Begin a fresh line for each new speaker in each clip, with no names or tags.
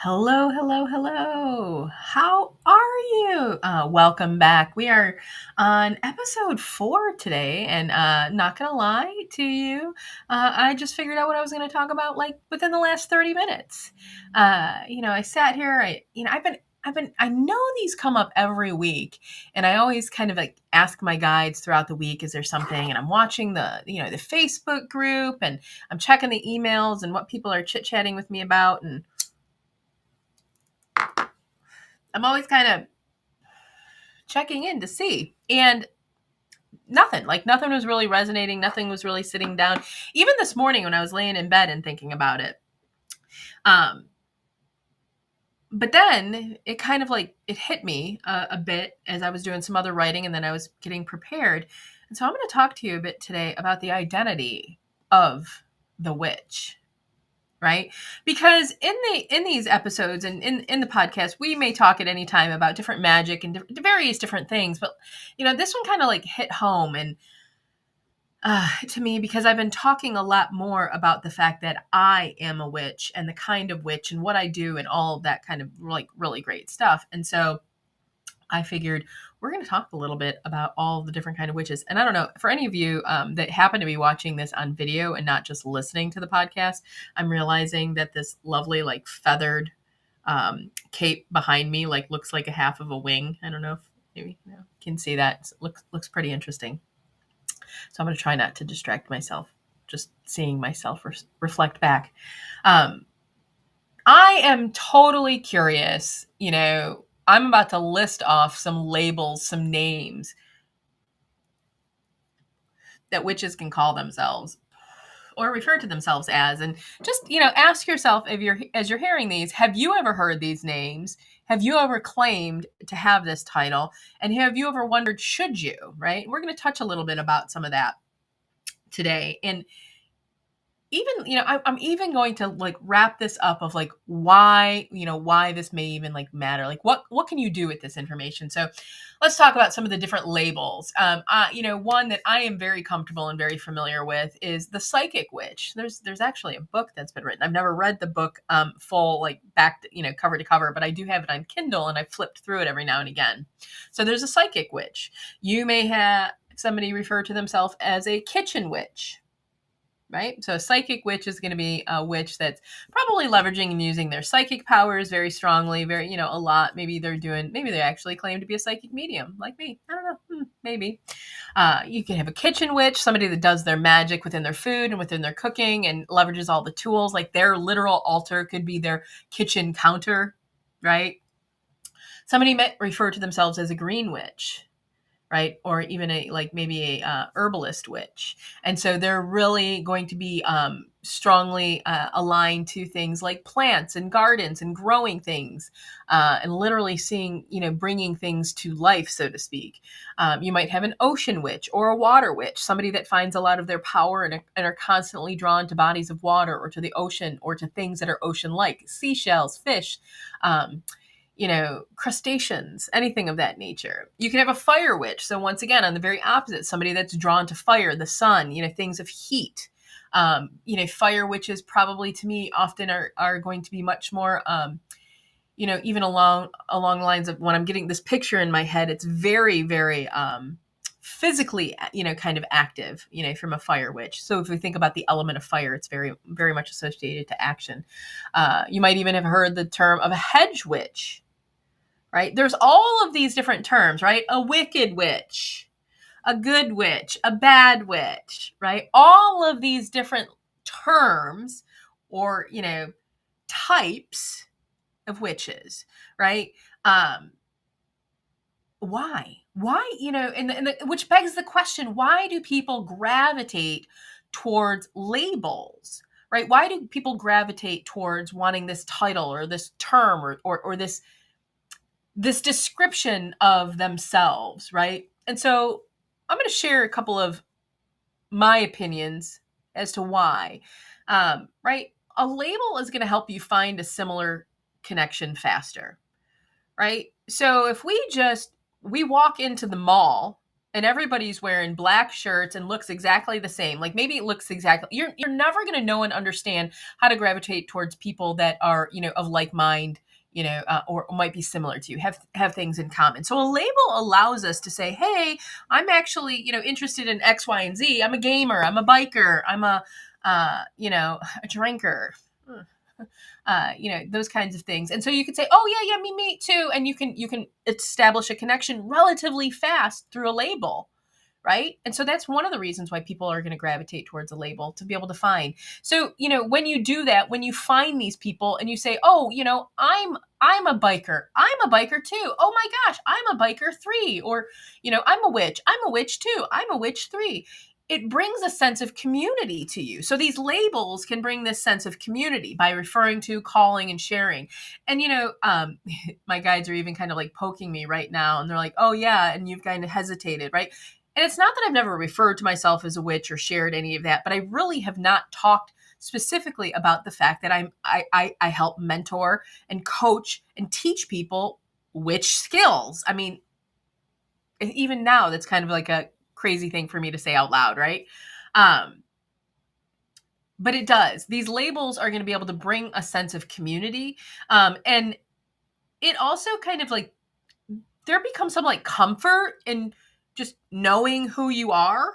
Hello, hello, hello. How are you? Welcome back. We are on episode 4 today, and not gonna lie to you, I just figured out what I was gonna talk about like within the last 30 minutes. I sat here. I know these come up every week, and I always kind of like ask my guides throughout the week, is there something? And I'm watching the Facebook group, and I'm checking the emails and what people are chit chatting with me about, and I'm always kind of checking in to see. And nothing was really resonating. Nothing was really sitting down. Even this morning when I was laying in bed and thinking about it. Um, but then it kind of like, it hit me a bit as I was doing some other writing and then I was getting prepared. And so I'm going to talk to you a bit today about the identity of the witch. Right, because in these episodes and in the podcast we may talk at any time about different magic and various different things, but this one kind of like hit home and to me, because I've been talking a lot more about the fact that I am a witch and the kind of witch and what I do and all of that kind of like really great stuff. And so I figured we're going to talk a little bit about all the different kind of witches. And I don't know, for any of you that happen to be watching this on video and not just listening to the podcast, I'm realizing that this lovely like feathered cape behind me like looks like a half of a wing. I don't know if maybe you can see that. It looks pretty interesting. So I'm going to try not to distract myself, just seeing myself reflect back. I am totally curious, I'm about to list off some labels, some names that witches can call themselves or refer to themselves as. And just, ask yourself as you're hearing these, have you ever heard these names? Have you ever claimed to have this title? And have you ever wondered, should you, right? We're going to touch a little bit about some of that today. And even I'm even going to like wrap this up of like why this may even like matter, like what can you do with this information. So let's talk about some of the different labels. One that I am very comfortable and very familiar with is the psychic witch. There's actually a book that's been written. I've never read the book full, like back to, cover to cover, but I do have it on Kindle and I've flipped through it every now and again. So there's a psychic witch. You may have somebody refer to themselves as a kitchen witch. Right? So a psychic witch is going to be a witch that's probably leveraging and using their psychic powers very strongly, very, a lot. Maybe they actually claim to be a psychic medium like me. I don't know. Maybe. You can have a kitchen witch, somebody that does their magic within their food and within their cooking and leverages all the tools. Like their literal altar could be their kitchen counter, right? Somebody might refer to themselves as a green witch, right? Or even maybe a herbalist witch. And so they're really going to be strongly aligned to things like plants and gardens and growing things and literally seeing, bringing things to life, so to speak. You might have an ocean witch or a water witch, somebody that finds a lot of their power and are constantly drawn to bodies of water or to the ocean or to things that are ocean-like, seashells, fish, crustaceans, anything of that nature. You can have a fire witch. So once again, on the very opposite, somebody that's drawn to fire, the sun, things of heat. Fire witches probably to me often are going to be much more, even along the lines of when I'm getting this picture in my head, it's very, very, physically, kind of active, from a fire witch. So if we think about the element of fire, it's very, very much associated to action. You might even have heard the term of a hedge witch. Right? There's all of these different terms, right? A wicked witch, a good witch, a bad witch, right? All of these different terms or, types of witches, right? Why? Which begs the question, why do people gravitate towards labels, right? Why do people gravitate towards wanting this title or this term or this description of themselves, right? And so I'm going to share a couple of my opinions as to why, right? A label is going to help you find a similar connection faster, right? So if we walk into the mall, and everybody's wearing black shirts and looks exactly the same. Like maybe it looks exactly, you're never going to know and understand how to gravitate towards people that are, of like mind, or might be similar to you, have things in common. So a label allows us to say, hey, I'm actually, interested in X, Y, and Z. I'm a gamer. I'm a biker. I'm a drinker. Those kinds of things. And so you could say, oh yeah, me too. And you can establish a connection relatively fast through a label. Right. And so that's one of the reasons why people are going to gravitate towards a label, to be able to find. So, when you do that, when you find these people and you say, oh, I'm a biker. I'm a biker too. Oh my gosh, I'm a biker 3. Or, I'm a witch. I'm a witch too. I'm a witch 3. It brings a sense of community to you. So these labels can bring this sense of community by referring to, calling, and sharing. And, my guides are even kind of like poking me right now. And they're like, oh yeah. And you've kind of hesitated, right? And it's not that I've never referred to myself as a witch or shared any of that, but I really have not talked specifically about the fact that I help mentor and coach and teach people witch skills. I mean, even now, that's kind of like a crazy thing for me to say out loud, right? But it does. These labels are going to be able to bring a sense of community. And it also kind of like, there becomes some like comfort in just knowing who you are,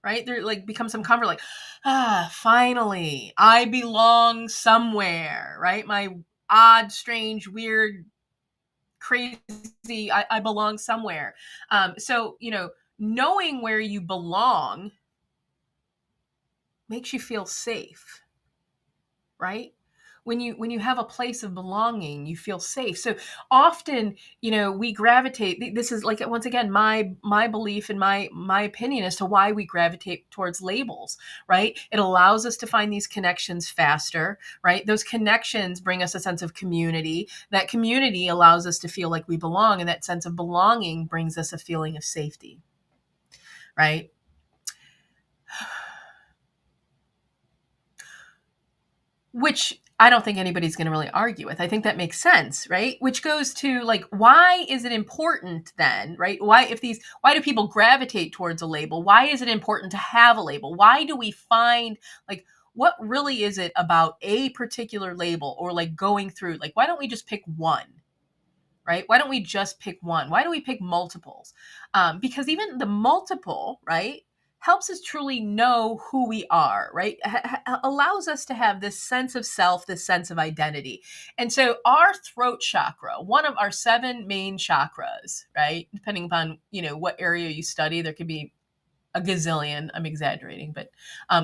right? There like becomes some comfort, like, finally, I belong somewhere, right? My odd, strange, weird, crazy, I belong somewhere. So, knowing where you belong makes you feel safe, right? When you have a place of belonging, you feel safe. So often, we gravitate. This is like, once again, my belief and my opinion as to why we gravitate towards labels, right? It allows us to find these connections faster, right? Those connections bring us a sense of community. That community allows us to feel like we belong, and that sense of belonging brings us a feeling of safety, right? Which I don't think anybody's going to really argue with. I think that makes sense, right? Which goes to like, why is it important then, right? Why do people gravitate towards a label? Why is it important to have a label? Why do we find, like, what really is it about a particular label, or like going through, like, why don't we just pick one? Right? Why don't we just pick one? Why do we pick multiples? Because even the multiple, right, helps us truly know who we are, right? Allows us to have this sense of self, this sense of identity. And so our throat chakra, one of our 7 main chakras, right? Depending upon, what area you study, there could be a gazillion, I'm exaggerating, but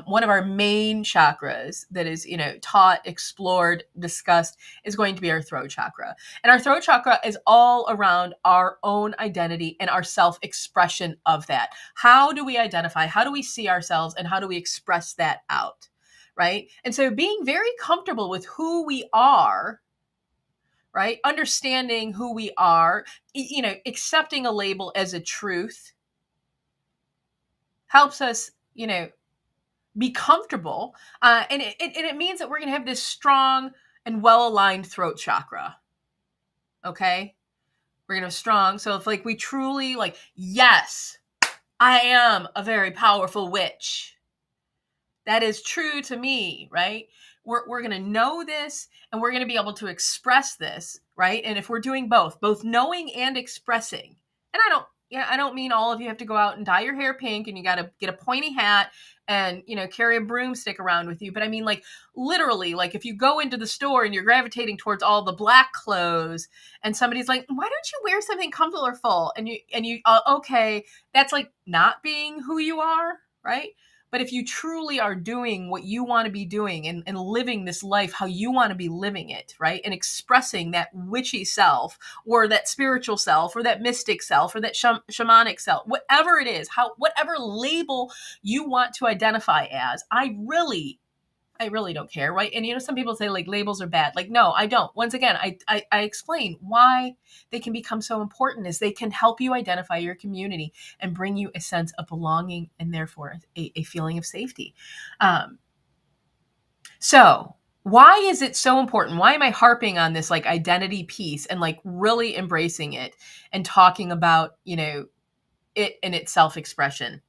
one of our main chakras that is, taught, explored, discussed is going to be our throat chakra. And our throat chakra is all around our own identity and our self-expression of that. How do we identify? How do we see ourselves? And how do we express that out? Right? And so being very comfortable with who we are, right? Understanding who we are, accepting a label as a truth, helps us, be comfortable. And it means that we're going to have this strong and well-aligned throat chakra. Okay. We're going to have strong. So if like we truly like, yes, I am a very powerful witch. That is true to me, right? We're going to know this, and we're going to be able to express this, right? And if we're doing both knowing and expressing, and I don't mean all of you have to go out and dye your hair pink and you got to get a pointy hat and, carry a broomstick around with you. But I mean, like, literally, like if you go into the store and you're gravitating towards all the black clothes and somebody's like, why don't you wear something colorful? And you, okay, that's like not being who you are, right? But if you truly are doing what you want to be doing and living this life how you want to be living it, right? And expressing that witchy self, or that spiritual self, or that mystic self, or that shamanic self, whatever it is, whatever label you want to identify as, I really don't care, right? And some people say like labels are bad. Like, no, I don't. Once again, I explain why they can become so important, is they can help you identify your community and bring you a sense of belonging, and therefore a feeling of safety. So why is it so important? Why am I harping on this like identity piece and like really embracing it and talking about, it in its self-expression.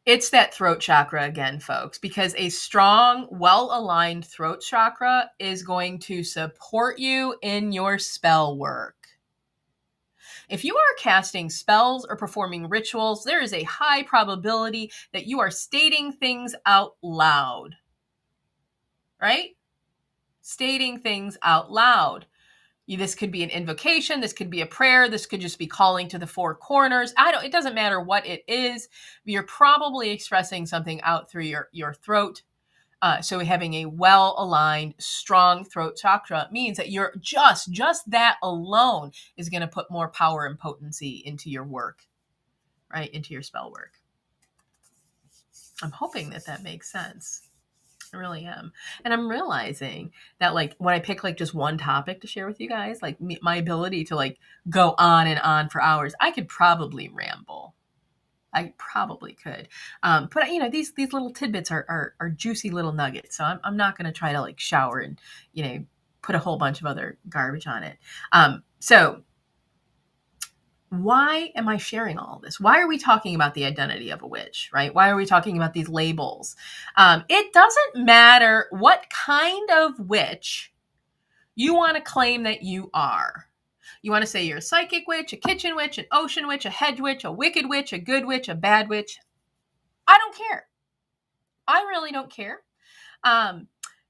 It's that throat chakra again, folks, because a strong, well-aligned throat chakra is going to support you in your spell work. If you are casting spells or performing rituals, there is a high probability that you are stating things out loud, right? Stating things out loud. This could be an invocation. This could be a prayer. This could just be calling to the four corners. It doesn't matter what it is. You're probably expressing something out through your throat. So having a well-aligned, strong throat chakra means that you're just that alone is going to put more power and potency into your work, right? Into your spell work. I'm hoping that makes sense. I really am. And I'm realizing that like when I pick like just one topic to share with you guys, like my ability to like go on and on for hours, I could probably ramble. I probably could. But you know, these little tidbits are juicy little nuggets. So I'm not going to try to like shower and, you know, put a whole bunch of other garbage on it. So why am I sharing all this? Why are we talking about the identity of a witch, right? Why are we talking about these labels? It doesn't matter what kind of witch you want to claim that you are. You want to say you're a psychic witch, a kitchen witch, an ocean witch, a hedge witch, a wicked witch, a good witch, a bad witch. I don't care. I really don't care.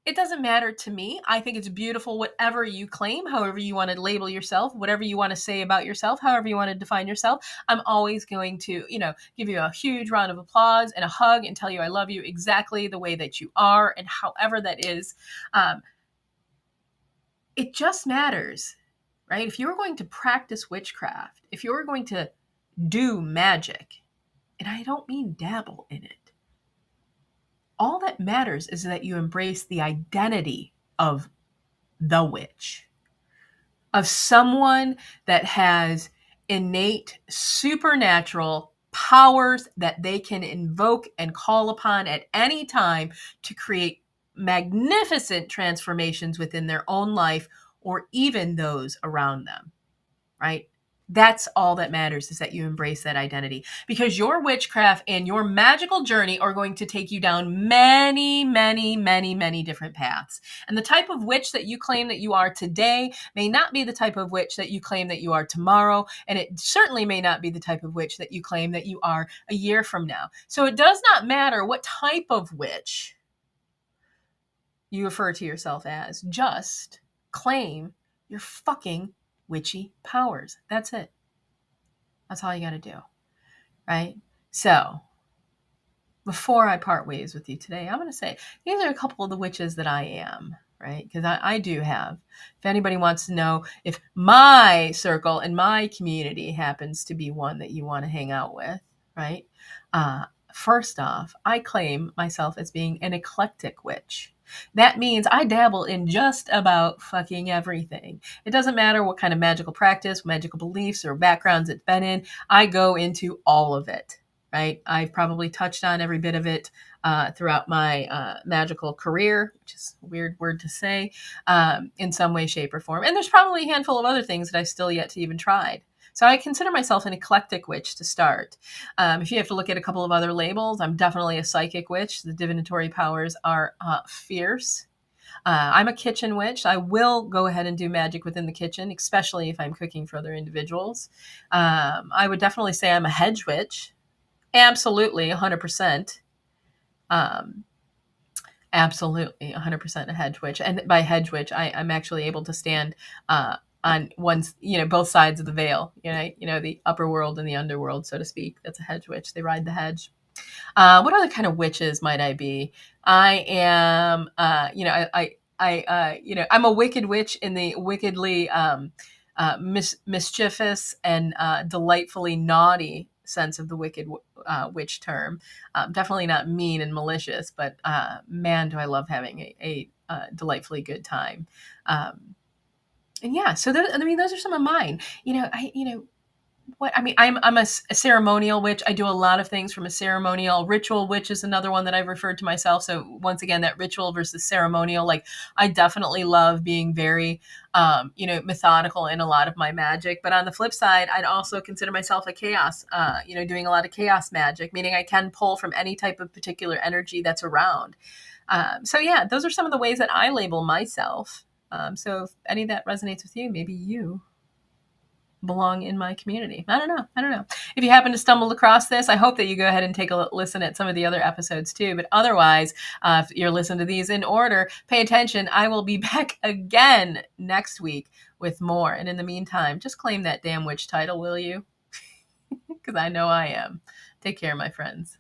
It doesn't matter to me. I think it's beautiful, whatever you claim, however you want to label yourself, whatever you want to say about yourself, however you want to define yourself. I'm always going to, you know, give you a huge round of applause and a hug and tell you I love you exactly the way that you are and however that is. It just matters, right? If you were going to practice witchcraft, if you were going to do magic, and I don't mean dabble in it, all that matters is that you embrace the identity of the witch, of someone that has innate supernatural powers that they can invoke and call upon at any time to create magnificent transformations within their own life or even those around them, right? That's all that matters, is that you embrace that identity, because your witchcraft and your magical journey are going to take you down many, many, many, many different paths. And the type of witch that you claim that you are today may not be the type of witch that you claim that you are tomorrow. And it certainly may not be the type of witch that you claim that you are a year from now. So it does not matter what type of witch you refer to yourself as. Just claim your fucking witchy powers. That's it. That's all you got to do, right? So before I part ways with you today, I'm going to say these are a couple of the witches that I am, right? Because I do have. If anybody wants to know if my circle and my community happens to be one that you want to hang out with, right? First off, I claim myself as being an eclectic witch. That means I dabble in just about fucking everything. It doesn't matter what kind of magical practice, magical beliefs, or backgrounds it's been in. I go into all of it, right? I've probably touched on every bit of it throughout my magical career, which is a weird word to say, in some way, shape, or form. And there's probably a handful of other things that I've still yet to even tried. So I consider myself an eclectic witch to start. If you have to look at a couple of other labels, I'm definitely a psychic witch. The divinatory powers are fierce. I'm a kitchen witch. I will go ahead and do magic within the kitchen, especially if I'm cooking for other individuals. I would definitely say I'm a hedge witch. Absolutely, 100%. Absolutely, 100% a hedge witch. And by hedge witch, I'm actually able to stand on one's, both sides of the veil, the upper world and the underworld, so to speak. That's a hedge witch. They ride the hedge. What other kind of witches might I be? I am, I'm a wicked witch in the wickedly mischievous and delightfully naughty sense of the wicked witch term. Definitely not mean and malicious, but man, do I love having a delightfully good time. And yeah, so those are some of mine. what I mean, I'm a ceremonial witch. I do a lot of things from a ceremonial. Ritual witch is another one that I've referred to myself. So once again, that ritual versus ceremonial. Like I definitely love being very, methodical in a lot of my magic. But on the flip side, I'd also consider myself a chaos. Doing a lot of chaos magic, meaning I can pull from any type of particular energy that's around. So yeah, those are some of the ways that I label myself. So if any of that resonates with you, maybe you belong in my community. I don't know. I don't know. If you happen to stumble across this, I hope that you go ahead and take a listen at some of the other episodes too. But otherwise, if you're listening to these in order, pay attention. I will be back again next week with more. And in the meantime, just claim that damn witch title, will you? Because I know I am. Take care, my friends.